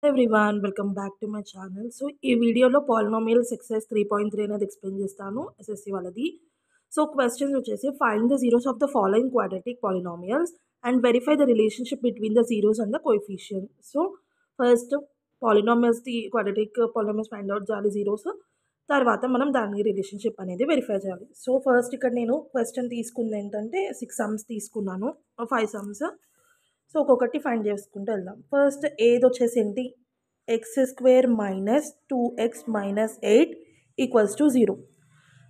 Everyone welcome back to my channel. So ఈ వీడియోలో polynomials exercise 3.3 అనేది ఎక్స్ప్లెయిన్ చేస్తాను ఎస్ఎస్సి వాళ్ళది. సో క్వశ్చన్స్ వచ్చేసి find the zeros of the following quadratic polynomials and verify the relationship between the zeros and the coefficient. So first పాలినామియల్స్ది quadratic polynomials find out చేయాలి zeros, తర్వాత మనం దాని relationship అనేది వెరిఫై చేయాలి. సో ఫస్ట్ ఇక్కడ నేను క్వశ్చన్ తీసుకుంది ఏంటంటే 6 సమ్స్ తీసుకున్నాను, 5 సమ్స్. సో ఒక్కొక్కటి ఫైండ్ చేసుకుంటూ వెళ్దాం. ఫస్ట్ ఏది వచ్చేసి ఏంటి, x² minus 2x minus 8 equals to 0.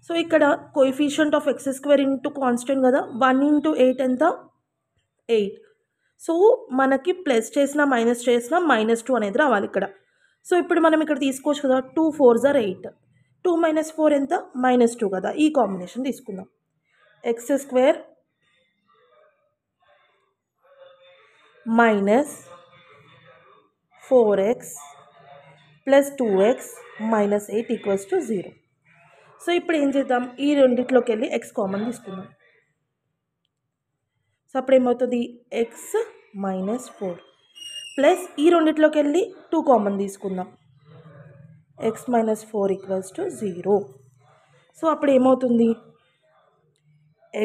So ఇక్కడ coefficient of x² into constant కదా, 1 ఇంటూ 8 ఎంత, 8. సో మనకి ప్లస్ చేసిన మైనస్ చేసిన -2 అనేది రావాలి ఇక్కడ. సో ఇప్పుడు మనం ఇక్కడ తీసుకోవచ్చు కదా, 2 4s are 8, 2 మైనస్ 4 ఎంత, -2 కదా. ఈ కాంబినేషన్ తీసుకుందాం. x² minus 4x plus 2x minus 8 equals to 0. So ఇప్పుడు ఏం చేద్దాం, ఈ రెండిట్లోకి వెళ్ళి x కామన్ తీసుకుందాం. సో అప్పుడు ఏమవుతుంది, x మైనస్ 4 ప్లస్ ఈ రెండిట్లోకి వెళ్ళి 2 కామన్ తీసుకుందాం, x minus 4 equals to 0. So అప్పుడు ఏమవుతుంది,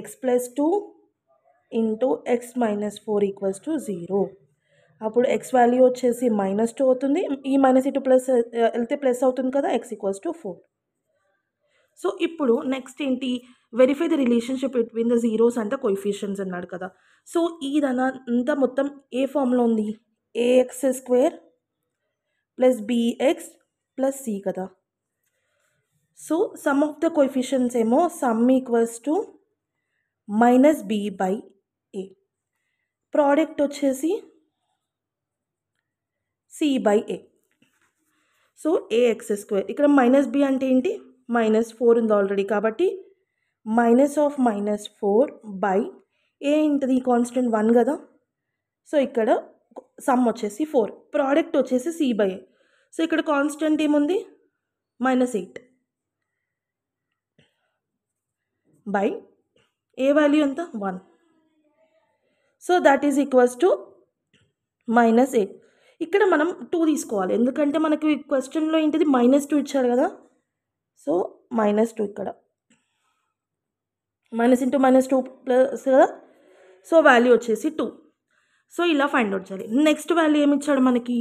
x plus 2 into x minus 4 equals to 0. అప్పుడు x వాల్యూ వచ్చేసి -2 అవుతుంది, ఈ మైనస్ ఇటు ప్లస్ వెళ్తే ప్లస్ అవుతుంది కదా, x ఈక్వల్స్ టు 4. సో ఇప్పుడు నెక్స్ట్ ఏంటి, verify the relationship between the zeros and the coefficients అన్నాడు కదా. సో ఇదంతా మొత్తం ఏ ఫామ్లో ఉంది, ax² plus bx plus c కదా. So sum of the coefficients ఏమో sum equals to -b/a, product వచ్చేసి c/a. సో ax² ఇక్కడ -b అంటే ఏంటి, -4 ఉంది ఆల్రెడీ కాబట్టి -4/a ఏంటిది, కాన్స్టెంట్ 1 కదా. సో ఇక్కడ సమ్ వచ్చేసి 4, ప్రోడక్ట్ వచ్చేసి c/a. సో ఇక్కడ కాన్స్టెంట్ ఏముంది, -8 బై ఏ వాల్యూ ఎంత, 1. So that is equals to -8. ఇక్కడ మనం 2 తీసుకోవాలి, ఎందుకంటే మనకి క్వశ్చన్లో ఏంటిది -2 ఇచ్చాడు కదా. సో -2 ఇక్కడ మైనస్ ఇంటూ -2 ప్లస్ కదా. సో వాల్యూ వచ్చేసి 2. సో ఇలా ఫైండ్ అవుట్ చేయాలి. నెక్స్ట్ వాల్యూ ఏమి ఇచ్చాడు మనకి,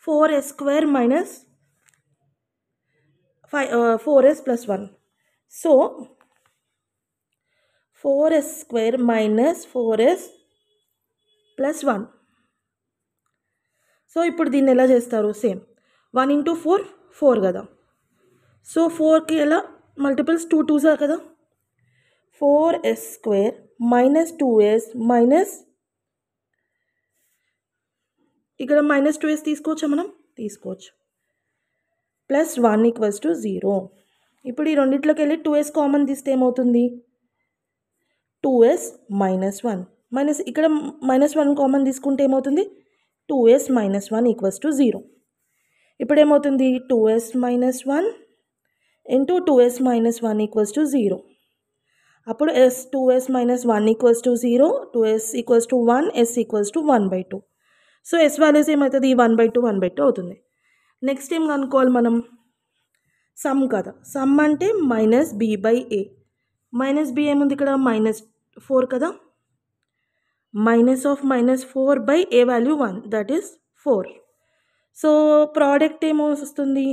4s² minus 4s plus 1. So 4s² minus 4s plus 1. So ఇప్పుడు దీన్ని ఎలా చేస్తారు, సేమ్ 1 ఇంటూ 4 4 కదా. సో 4కి ఎలా మల్టిపుల్స్ 2 2s కదా, 4s² మైనస్ 2s మైనస్ ఇక్కడ -2s తీసుకోవచ్చా, మనం తీసుకోవచ్చు, ప్లస్ 1 ఈక్వల్స్ టు 0. ఇప్పుడు ఈ రెండిట్లోకి వెళ్ళి 2s కామన్ తీస్తే ఏమవుతుంది, 2s మైనస్ 1 మైనస్ ఇక్కడ -1 కామన్ తీసుకుంటే ఏమవుతుంది, 2s మైనస్ 1 ఈక్వల్స్ టు 0. ఇప్పుడు ఏమవుతుంది, 2s minus 1 into 2s minus 1 equals to 0. అప్పుడు 2s minus 1 equals to 0, 2s equals to 1, s equals to 1/2. So s values ఏమవుతుంది, 1/2 1/2 అవుతుంది. నెక్స్ట్ ఏం కనుక్కోవాలి మనం, సమ్ కదా. సమ్ అంటే -b/a, -b ఏముంది ఇక్కడ, -4 కదా, -4/a value 1, that is 4. So product ఏమో వస్తుంది,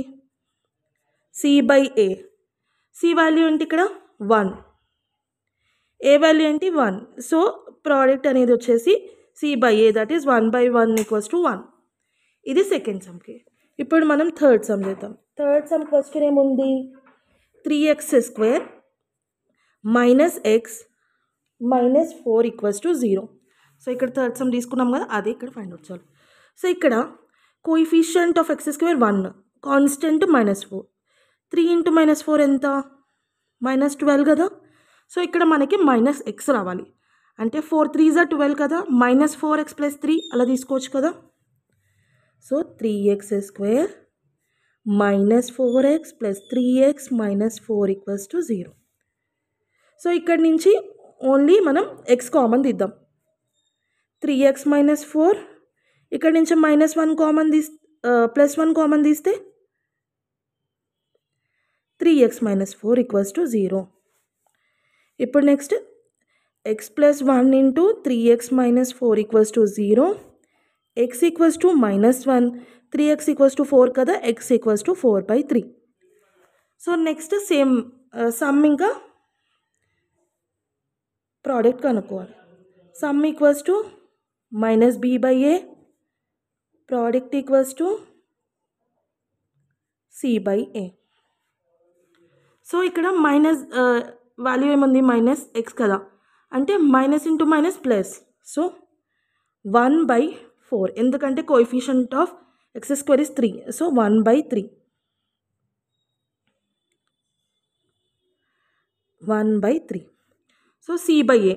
c/a, c వాల్యూ ఏంటి ఇక్కడ 1, a వాల్యూ ఏంటి 1. సో ప్రోడక్ట్ అనేది వచ్చేసి c/a, that is 1/1 equals to 1. ఇది సెకండ్ సమ్కి. ఇప్పుడు మనం థర్డ్ సమ్ చేద్దాం. థర్డ్ సమ్ క్వశ్చన్ ఏముంది, 3x² minus x minus 4 equals to 0. So ఇక్కడ థర్డ్ సమ్ తీసుకున్నాం కదా, అదే ఇక్కడ ఫైండ్ అవుట్ చేయాలి. సో ఇక్కడ coefficient of x² 1, constant -4, 3 into -4 ఎంత, -12 కదా. సో ఇక్కడ మనకి -x రావాలి, అంటే 4 3s are 12 కదా, -4x ప్లస్ 3 అలా తీసుకోవచ్చు కదా. So 3x² minus 4x plus 3x minus 4 equals to 0. So ఇక్కడ నుంచి ఓన్లీ మనం x కామన్ తీద్దాం, 3x మైనస్ 4 ఇక్కడ నుంచి -1 కామన్ +1 కామన్ తీస్తే 3x - 4 = 0. ఇప్పుడు next x + 1 × 3x - 4 = 0. x = -1, 3x = 4 కదా, x = 4/3. So next same some ఇంకా ప్రోడక్ట్ కనుక్కోవాలి. Some = -b/a, product = c/a. So ఇక్కడ మైనస్ వాల్యూ ఏముంది, -x కదా, అంటే minus into minus plus. So 1/4, ఎందుకంటే coefficient of x² is 3, so 1/3. 1/3. So c/a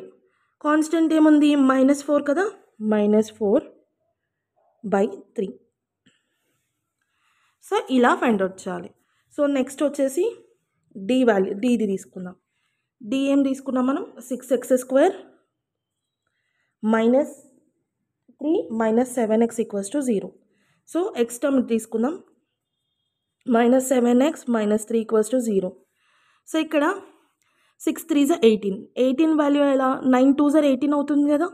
constant ఏముంది, -4 కదా, -4/3. సో ఇలా ఫైండ్ అవుట్ చేయాలి. సో నెక్స్ట్ వచ్చేసి d వాల్యూ, dది తీసుకుందాం. d ఏం తీసుకున్నాం మనం, 6x² - 3 - 7x = 0. So x term తీసుకుందాం, -7x - 3 = 0. సో ఇక్కడ 6 3s are 18. 18 వాల్యూ ఎలా, 9 2s are 18 అవుతుంది కదా.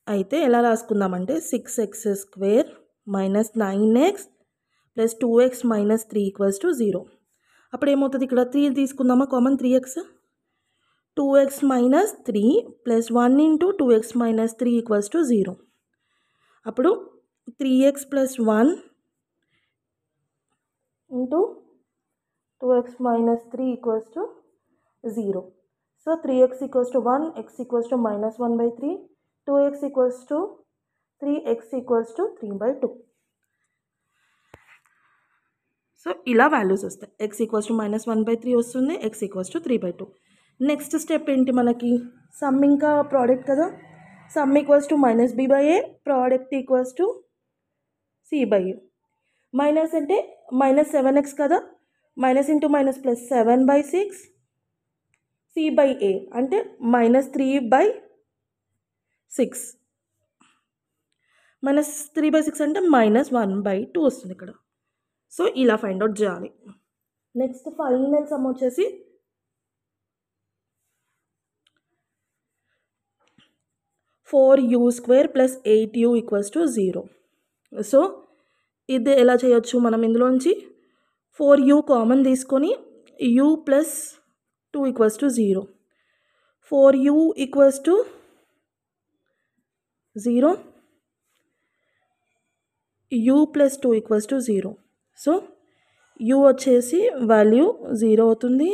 అయితే ఎలా రాసుకుందామంటే 6x² - 9x + 2x - 3 = 0. అప్పుడు ఏమవుతుంది, ఇక్కడ 3 తీసుకుందామా కామన్, 3x. 2x - 3 + 1 × 2x - 3 = 0. అప్పుడు 3x + 1 × 2x - 3 = 0. So 3x = 1, x = -1/3, 2x = 3, x = 3/2. So ఇలా వాల్యూస్ వస్తాయి. x = -1/3 వస్తుంది, x = 3/2. నెక్స్ట్ స్టెప్ ఏంటి మనకి, సమ్ ఇంకా ప్రోడక్ట్ కదా. Some = -b/a, product = c/a. Minus అంటే -7x కదా, minus into minus plus 7/6, c/a అంటే -3/6. -3/6 అంటే -1/2 వస్తుంది ఇక్కడ. సో ఇలా ఫైండ్ అవుట్ చేయాలి. నెక్స్ట్ ఫైనల్ సమ్ వచ్చేసి 4u² + 8u = 0. సో ఇది ఎలా చేయొచ్చు, మనం ఇందులోంచి 4u కామన్ తీసుకొని u + 2 = 0. 4u = 0, u + 2 = 0. So u వచ్చేసి వాల్యూ 0 అవుతుంది,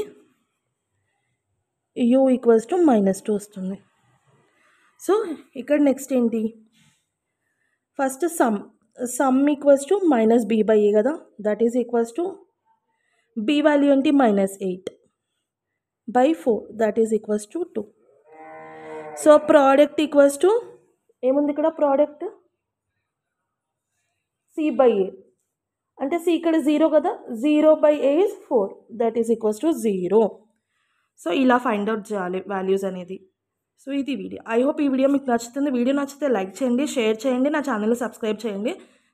u = -2 వస్తుంది. సో ఇక్కడ నెక్స్ట్ ఏంటి, ఫస్ట్ సమ్ = -b/a కదా, that is equals to b value ఏంటి, -8/4, that is equals to 2. So product = ఏముంది ఇక్కడ, ప్రోడక్ట్ c/a, అంటే c ఇక్కడ 0 కదా, 0/a is 4, that is equals to 0. So ఇలా ఫైండ్ అవుట్ చేయాలి వాల్యూస్ అనేది. సో ఇది వీడియో. ఐ హోప్ ఈ వీడియో మీకు నచ్చుతుంది. వీడియో నచ్చితే లైక్ చేయండి, షేర్ చేయండి, నా ఛానల్ని సబ్స్క్రైబ్ చేయండి.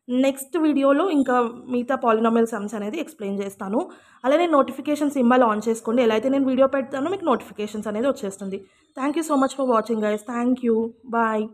నెక్స్ట్ వీడియోలో ఇంకా మిగతా పాలినామియల్ సమ్స్ అనేది ఎక్స్ప్లెయిన్ చేస్తాను. అలానే నోటిఫికేషన్ సింబల్ ఆన్ చేసుకోండి. ఎలా అయితే నేను వీడియో పెడతానో మీకు నోటిఫికేషన్స్ అనేది వచ్చేస్తుంది. Thank you so much for watching guys. Thank you, bye.